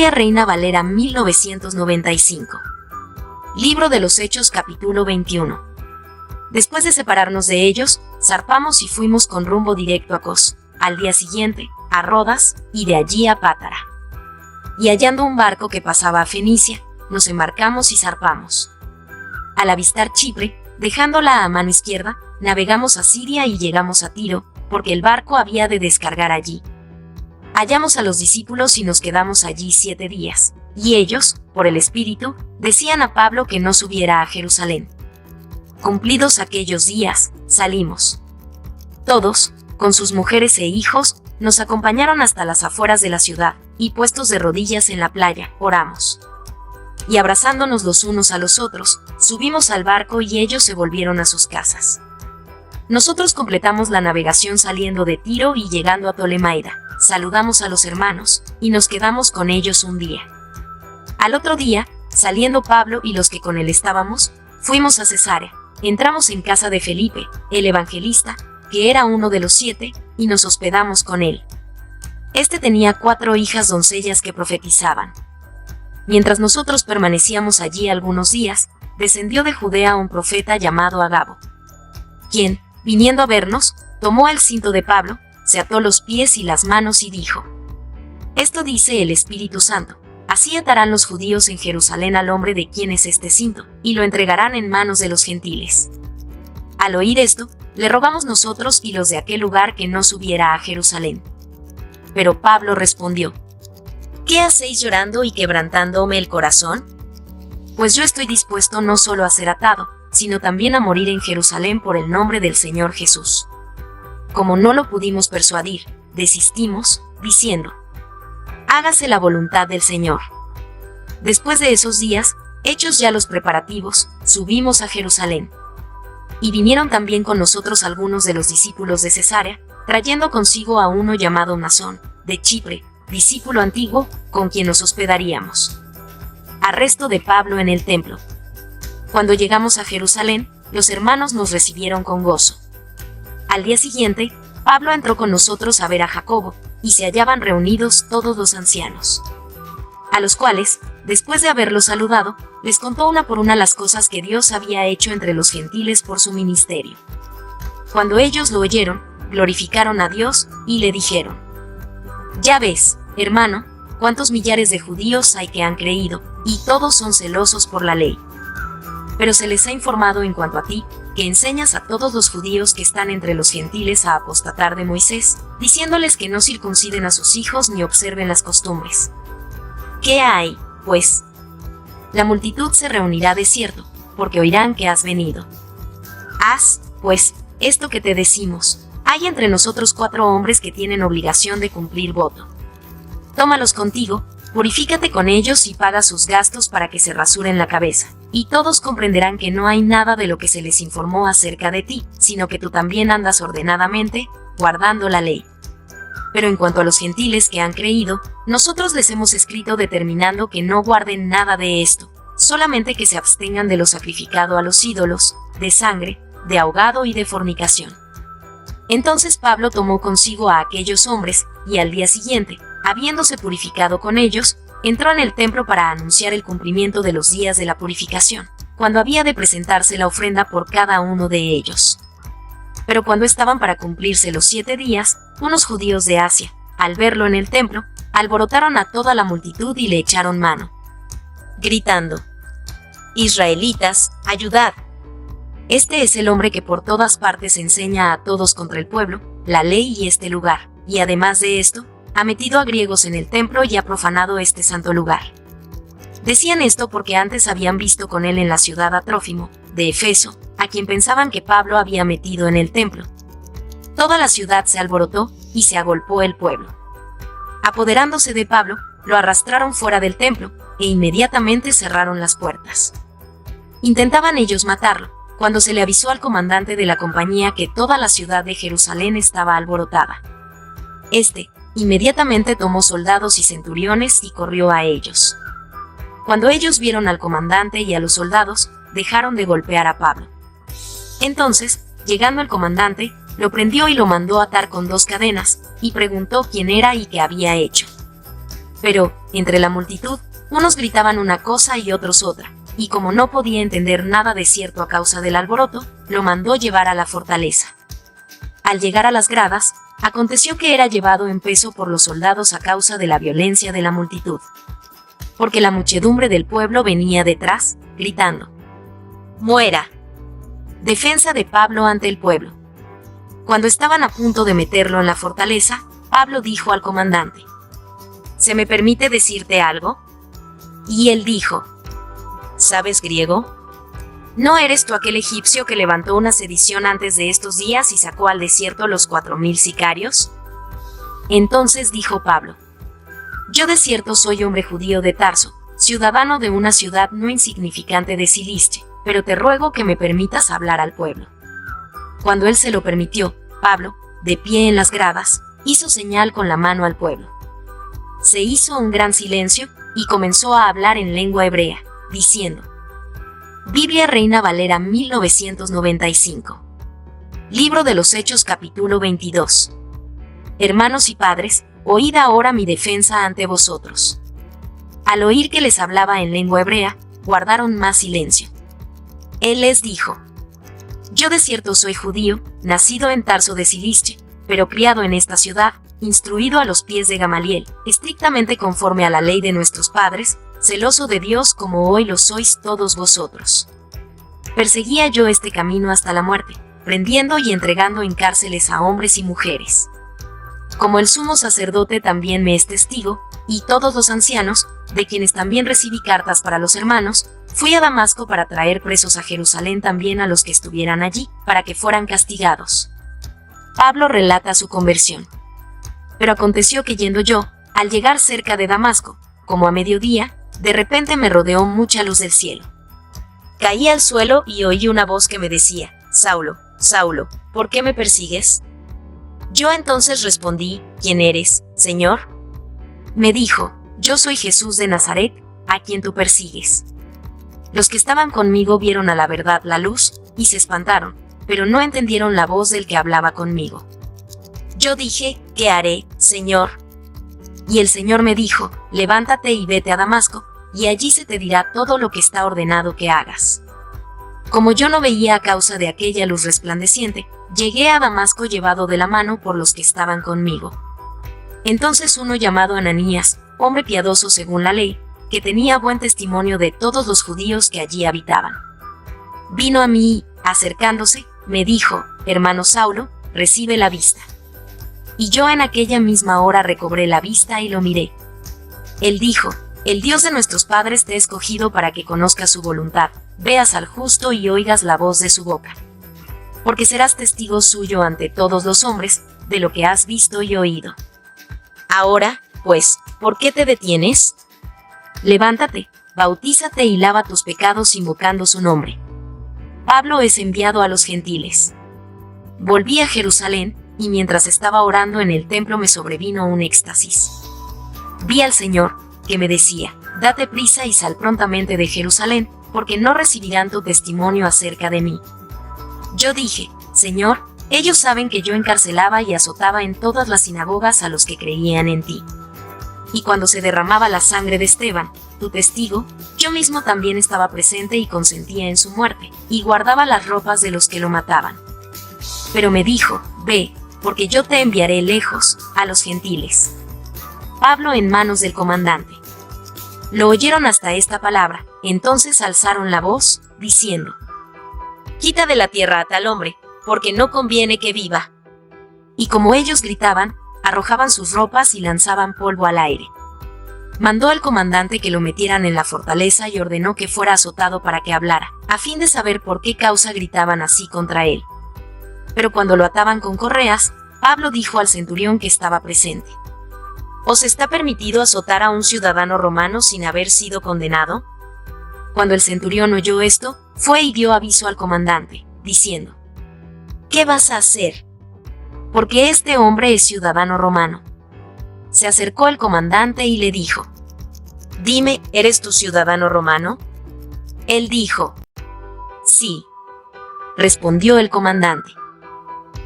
Biblia Reina Valera 1995. Libro de los Hechos capítulo 21. Después de separarnos de ellos, zarpamos y fuimos con rumbo directo a Cos, al día siguiente, a Rodas, y de allí a Pátara. Y hallando un barco que pasaba a Fenicia, nos embarcamos y zarpamos. Al avistar Chipre, dejándola a mano izquierda, navegamos a Siria y llegamos a Tiro, porque el barco había de descargar allí. Hallamos a los discípulos y nos quedamos allí 7 días, y ellos, por el Espíritu, decían a Pablo que no subiera a Jerusalén. Cumplidos aquellos días, salimos. Todos, con sus mujeres e hijos, nos acompañaron hasta las afueras de la ciudad, y puestos de rodillas en la playa, oramos. Y abrazándonos los unos a los otros, subimos al barco y ellos se volvieron a sus casas. Nosotros completamos la navegación saliendo de Tiro y llegando a Ptolemaida, saludamos a los hermanos, y nos quedamos con ellos un día. Al otro día, saliendo Pablo y los que con él estábamos, fuimos a Cesarea, entramos en casa de Felipe, el evangelista, que era uno de los 7, y nos hospedamos con él. Este tenía 4 hijas doncellas que profetizaban. Mientras nosotros permanecíamos allí algunos días, descendió de Judea un profeta llamado Agabo, quien, viniendo a vernos, tomó el cinto de Pablo, se ató los pies y las manos y dijo: Esto dice el Espíritu Santo, así atarán los judíos en Jerusalén al hombre de quien es este cinto, y lo entregarán en manos de los gentiles. Al oír esto, le rogamos nosotros y los de aquel lugar que no subiera a Jerusalén. Pero Pablo respondió: ¿Qué hacéis llorando y quebrantándome el corazón? Pues yo estoy dispuesto no solo a ser atado, sino también a morir en Jerusalén por el nombre del Señor Jesús. Como no lo pudimos persuadir, desistimos, diciendo: Hágase la voluntad del Señor. Después de esos días, hechos ya los preparativos, subimos a Jerusalén. Y vinieron también con nosotros algunos de los discípulos de Cesarea, trayendo consigo a uno llamado Mnasón, de Chipre, discípulo antiguo, con quien nos hospedaríamos. Arresto de Pablo en el templo. Cuando llegamos a Jerusalén, los hermanos nos recibieron con gozo. Al día siguiente, Pablo entró con nosotros a ver a Jacobo, y se hallaban reunidos todos los ancianos. A los cuales, después de haberlos saludado, les contó una por una las cosas que Dios había hecho entre los gentiles por su ministerio. Cuando ellos lo oyeron, glorificaron a Dios, y le dijeron: Ya ves, hermano, cuántos millares de judíos hay que han creído, y todos son celosos por la ley. Pero se les ha informado en cuanto a ti, que enseñas a todos los judíos que están entre los gentiles a apostatar de Moisés, diciéndoles que no circunciden a sus hijos ni observen las costumbres. ¿Qué hay, pues? La multitud se reunirá de cierto, porque oirán que has venido. Haz, pues, esto que te decimos. Hay entre nosotros 4 hombres que tienen obligación de cumplir voto. Tómalos contigo, purifícate con ellos y paga sus gastos para que se rasuren la cabeza, y todos comprenderán que no hay nada de lo que se les informó acerca de ti, sino que tú también andas ordenadamente, guardando la ley. Pero en cuanto a los gentiles que han creído, nosotros les hemos escrito determinando que no guarden nada de esto, solamente que se abstengan de lo sacrificado a los ídolos, de sangre, de ahogado y de fornicación. Entonces Pablo tomó consigo a aquellos hombres, y al día siguiente, habiéndose purificado con ellos, entró en el templo para anunciar el cumplimiento de los días de la purificación, cuando había de presentarse la ofrenda por cada uno de ellos. Pero cuando estaban para cumplirse los 7 días, unos judíos de Asia, al verlo en el templo, alborotaron a toda la multitud y le echaron mano, gritando: Israelitas, ayudad. Este es el hombre que por todas partes enseña a todos contra el pueblo, la ley y este lugar, y además de esto, ha metido a griegos en el templo y ha profanado este santo lugar. Decían esto porque antes habían visto con él en la ciudad a Trófimo, de Efeso, a quien pensaban que Pablo había metido en el templo. Toda la ciudad se alborotó, y se agolpó el pueblo. Apoderándose de Pablo, lo arrastraron fuera del templo, e inmediatamente cerraron las puertas. Intentaban ellos matarlo, cuando se le avisó al comandante de la compañía que toda la ciudad de Jerusalén estaba alborotada. Este, inmediatamente tomó soldados y centuriones y corrió a ellos. Cuando ellos vieron al comandante y a los soldados, dejaron de golpear a Pablo. Entonces, llegando el comandante, lo prendió y lo mandó atar con 2 cadenas, y preguntó quién era y qué había hecho. Pero, entre la multitud, unos gritaban una cosa y otros otra, y como no podía entender nada de cierto a causa del alboroto, lo mandó llevar a la fortaleza. Al llegar a las gradas, aconteció que era llevado en peso por los soldados a causa de la violencia de la multitud. Porque la muchedumbre del pueblo venía detrás, gritando: ¡Muera! Defensa de Pablo ante el pueblo. Cuando estaban a punto de meterlo en la fortaleza, Pablo dijo al comandante: ¿Se me permite decirte algo? Y él dijo: ¿Sabes griego? ¿No eres tú aquel egipcio que levantó una sedición antes de estos días y sacó al desierto los 4000 sicarios? Entonces dijo Pablo: Yo de cierto soy hombre judío de Tarso, ciudadano de una ciudad no insignificante de Cilicia, pero te ruego que me permitas hablar al pueblo. Cuando él se lo permitió, Pablo, de pie en las gradas, hizo señal con la mano al pueblo. Se hizo un gran silencio, y comenzó a hablar en lengua hebrea, diciendo: Biblia Reina Valera 1995. Libro de los Hechos capítulo 22. Hermanos y padres, oíd ahora mi defensa ante vosotros. Al oír que les hablaba en lengua hebrea, guardaron más silencio. Él les dijo: Yo de cierto soy judío, nacido en Tarso de Cilicia, pero criado en esta ciudad, instruido a los pies de Gamaliel, estrictamente conforme a la ley de nuestros padres, celoso de Dios como hoy lo sois todos vosotros. Perseguía yo este camino hasta la muerte, prendiendo y entregando en cárceles a hombres y mujeres. Como el sumo sacerdote también me es testigo, y todos los ancianos, de quienes también recibí cartas para los hermanos, fui a Damasco para traer presos a Jerusalén también a los que estuvieran allí, para que fueran castigados. Pablo relata su conversión. Pero aconteció que yendo yo, al llegar cerca de Damasco, como a mediodía, de repente me rodeó mucha luz del cielo. Caí al suelo y oí una voz que me decía: Saulo, Saulo, ¿por qué me persigues? Yo entonces respondí: ¿Quién eres, Señor? Me dijo: Yo soy Jesús de Nazaret, a quien tú persigues. Los que estaban conmigo vieron a la verdad la luz, y se espantaron, pero no entendieron la voz del que hablaba conmigo. Yo dije: ¿Qué haré, Señor? Y el Señor me dijo: Levántate y vete a Damasco, y allí se te dirá todo lo que está ordenado que hagas. Como yo no veía a causa de aquella luz resplandeciente, llegué a Damasco llevado de la mano por los que estaban conmigo. Entonces uno llamado Ananías, hombre piadoso según la ley, que tenía buen testimonio de todos los judíos que allí habitaban, vino a mí y, acercándose, me dijo: Hermano Saulo, recibe la vista. Y yo en aquella misma hora recobré la vista y lo miré. Él dijo: El Dios de nuestros padres te ha escogido para que conozcas su voluntad, veas al justo y oigas la voz de su boca. Porque serás testigo suyo ante todos los hombres, de lo que has visto y oído. Ahora, pues, ¿por qué te detienes? Levántate, bautízate y lava tus pecados invocando su nombre. Pablo es enviado a los gentiles. Volví a Jerusalén, y mientras estaba orando en el templo me sobrevino un éxtasis. Vi al Señor, que me decía: Date prisa y sal prontamente de Jerusalén, porque no recibirán tu testimonio acerca de mí. Yo dije: Señor, ellos saben que yo encarcelaba y azotaba en todas las sinagogas a los que creían en ti. Y cuando se derramaba la sangre de Esteban, tu testigo, yo mismo también estaba presente y consentía en su muerte, y guardaba las ropas de los que lo mataban. Pero me dijo: Ve, porque yo te enviaré lejos, a los gentiles. Pablo en manos del comandante. Lo oyeron hasta esta palabra, entonces alzaron la voz, diciendo: Quita de la tierra a tal hombre, porque no conviene que viva. Y como ellos gritaban, arrojaban sus ropas y lanzaban polvo al aire. Mandó al comandante que lo metieran en la fortaleza y ordenó que fuera azotado para que hablara, a fin de saber por qué causa gritaban así contra él. Pero cuando lo ataban con correas, Pablo dijo al centurión que estaba presente: ¿Os está permitido azotar a un ciudadano romano sin haber sido condenado? Cuando el centurión oyó esto, fue y dio aviso al comandante, diciendo: ¿Qué vas a hacer? Porque este hombre es ciudadano romano. Se acercó el comandante y le dijo: Dime, ¿eres tu ciudadano romano? Él dijo: Sí. Respondió el comandante: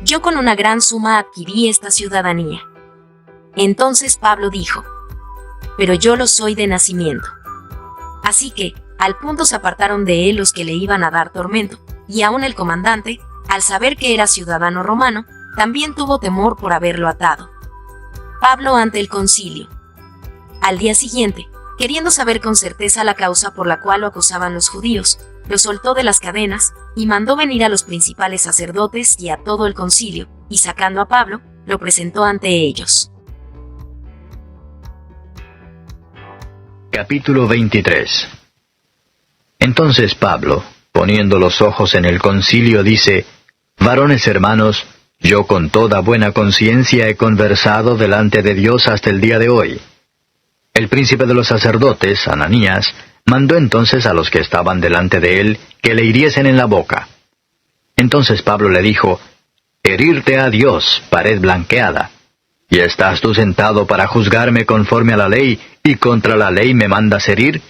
Yo con una gran suma adquirí esta ciudadanía. Entonces Pablo dijo: pero yo lo soy de nacimiento. Así que, al punto se apartaron de él los que le iban a dar tormento, y aun el comandante, al saber que era ciudadano romano, también tuvo temor por haberlo atado. Pablo ante el concilio. Al día siguiente, queriendo saber con certeza la causa por la cual lo acusaban los judíos, lo soltó de las cadenas, y mandó venir a los principales sacerdotes y a todo el concilio, y sacando a Pablo, lo presentó ante ellos. Capítulo 23. Entonces Pablo, poniendo los ojos en el concilio, dice: Varones hermanos, yo con toda buena conciencia he conversado delante de Dios hasta el día de hoy. El príncipe de los sacerdotes, Ananías, mandó entonces a los que estaban delante de él que le hiriesen en la boca. Entonces Pablo le dijo: Herirte a Dios, pared blanqueada. ¿Y estás tú sentado para juzgarme conforme a la ley, y contra la ley me mandas herir?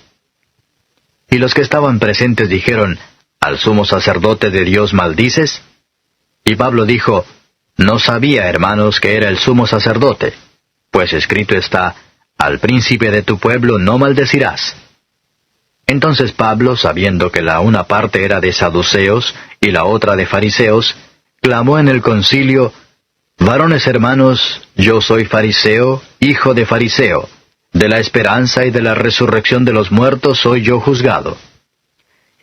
Y los que estaban presentes dijeron: ¿Al sumo sacerdote de Dios maldices? Y Pablo dijo: No sabía, hermanos, que era el sumo sacerdote, pues escrito está: Al príncipe de tu pueblo no maldecirás. Entonces Pablo, sabiendo que la una parte era de saduceos y la otra de fariseos, clamó en el concilio: Varones hermanos, yo soy fariseo, hijo de fariseo. De la esperanza y de la resurrección de los muertos soy yo juzgado.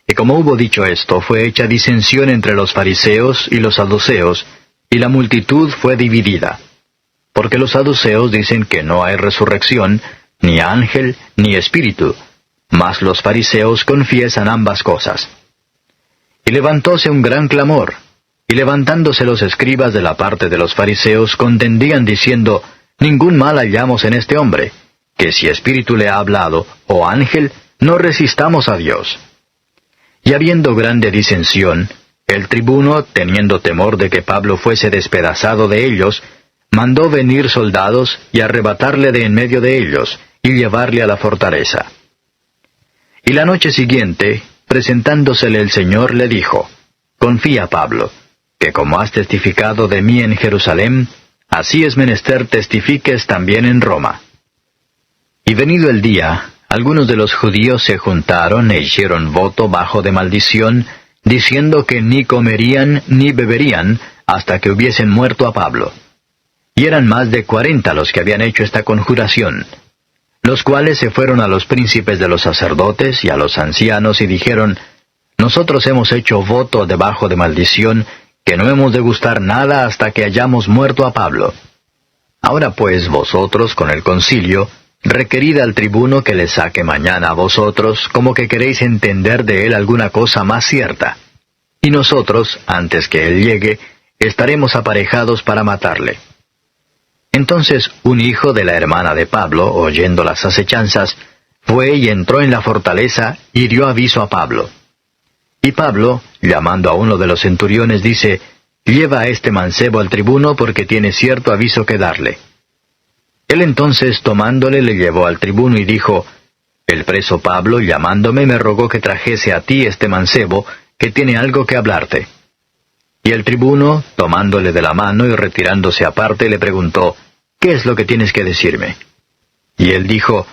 Y como hubo dicho esto, fue hecha disensión entre los fariseos y los saduceos, y la multitud fue dividida. Porque los saduceos dicen que no hay resurrección, ni ángel, ni espíritu, mas los fariseos confiesan ambas cosas. Y levantóse un gran clamor, y levantándose los escribas de la parte de los fariseos contendían diciendo: Ningún mal hallamos en este hombre, que si espíritu le ha hablado, o ángel, no resistamos a Dios. Y habiendo grande disensión, el tribuno, teniendo temor de que Pablo fuese despedazado de ellos, mandó venir soldados y arrebatarle de en medio de ellos, y llevarle a la fortaleza. Y la noche siguiente, presentándosele el Señor, le dijo: Confía, Pablo, que como has testificado de mí en Jerusalén, así es menester testifiques también en Roma. Y venido el día, algunos de los judíos se juntaron e hicieron voto bajo de maldición, diciendo que ni comerían ni beberían hasta que hubiesen muerto a Pablo. Y eran más de 40 los que habían hecho esta conjuración, los cuales se fueron a los príncipes de los sacerdotes y a los ancianos y dijeron: Nosotros hemos hecho voto debajo de maldición, que no hemos de gustar nada hasta que hayamos muerto a Pablo. Ahora pues vosotros con el concilio, requerid al tribuno que le saque mañana a vosotros, como que queréis entender de él alguna cosa más cierta. Y nosotros, antes que él llegue, estaremos aparejados para matarle. Entonces un hijo de la hermana de Pablo, oyendo las acechanzas, fue y entró en la fortaleza y dio aviso a Pablo. Y Pablo, llamando a uno de los centuriones, dice: Lleva a este mancebo al tribuno, porque tiene cierto aviso que darle. Él entonces, tomándole, le llevó al tribuno y dijo: El preso Pablo, llamándome, me rogó que trajese a ti este mancebo, que tiene algo que hablarte. Y el tribuno, tomándole de la mano y retirándose aparte, le preguntó: ¿Qué es lo que tienes que decirme? Y él dijo: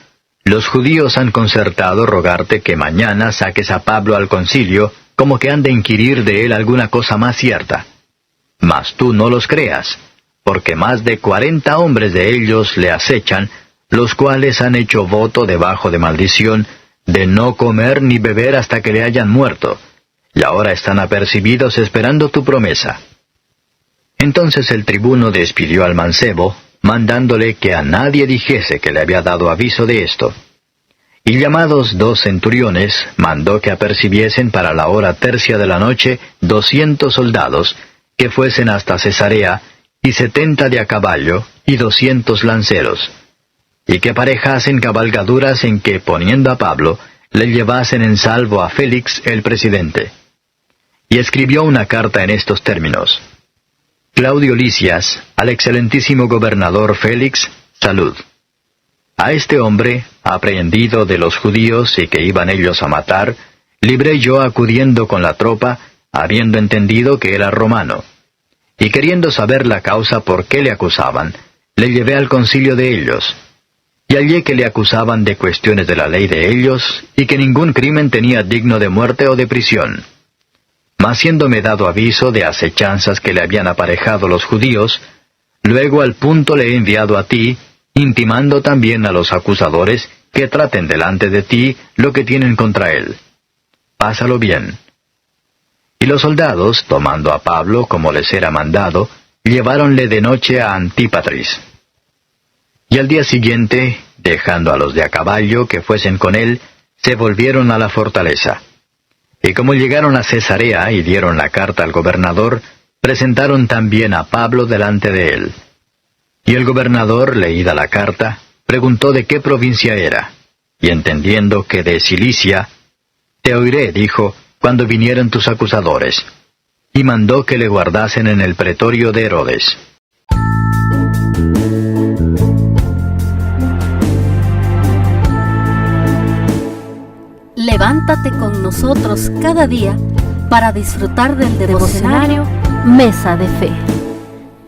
Los judíos han concertado rogarte que mañana saques a Pablo al concilio, como que han de inquirir de él alguna cosa más cierta. Mas tú no los creas, porque más de 40 hombres de ellos le acechan, los cuales han hecho voto debajo de maldición, de no comer ni beber hasta que le hayan muerto, y ahora están apercibidos esperando tu promesa. Entonces el tribuno despidió al mancebo, mandándole que a nadie dijese que le había dado aviso de esto. Y llamados 2 centuriones, mandó que apercibiesen para la hora tercia de la noche 200 soldados, que fuesen hasta Cesarea, y 70 de a caballo, y 200 lanceros, y que aparejasen cabalgaduras en que, poniendo a Pablo, le llevasen en salvo a Félix el presidente. Y escribió una carta en estos términos: Claudio Lisias, al excelentísimo gobernador Félix, salud. A este hombre, aprehendido de los judíos y que iban ellos a matar, libré yo acudiendo con la tropa, habiendo entendido que era romano. Y queriendo saber la causa por qué le acusaban, le llevé al concilio de ellos. y hallé que le acusaban de cuestiones de la ley de ellos, y que ningún crimen tenía digno de muerte o de prisión. Mas siéndome dado aviso de acechanzas que le habían aparejado los judíos, luego al punto le he enviado a ti, intimando también a los acusadores que traten delante de ti lo que tienen contra él. Pásalo bien. Y los soldados, tomando a Pablo como les era mandado, lleváronle de noche a Antípatris. Y al día siguiente, dejando a los de a caballo que fuesen con él, se volvieron a la fortaleza. Y como llegaron a Cesarea y dieron la carta al gobernador, presentaron también a Pablo delante de él. Y el gobernador, leída la carta, preguntó de qué provincia era, y entendiendo que de Cilicia, te oiré, dijo, cuando vinieran tus acusadores. Y mandó que le guardasen en el pretorio de Herodes. Levántate con nosotros cada día para disfrutar del devocionario Mesa de Fe,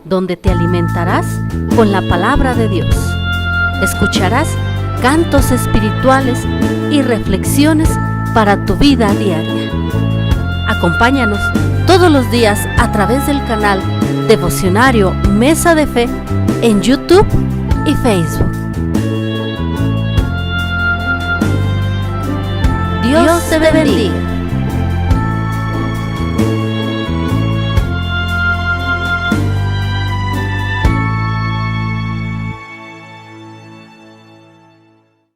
donde te alimentarás con la palabra de Dios. Escucharás cantos espirituales y reflexiones para tu vida diaria. Acompáñanos todos los días a través del canal Devocionario Mesa de Fe en YouTube y Facebook. Dios te bendiga.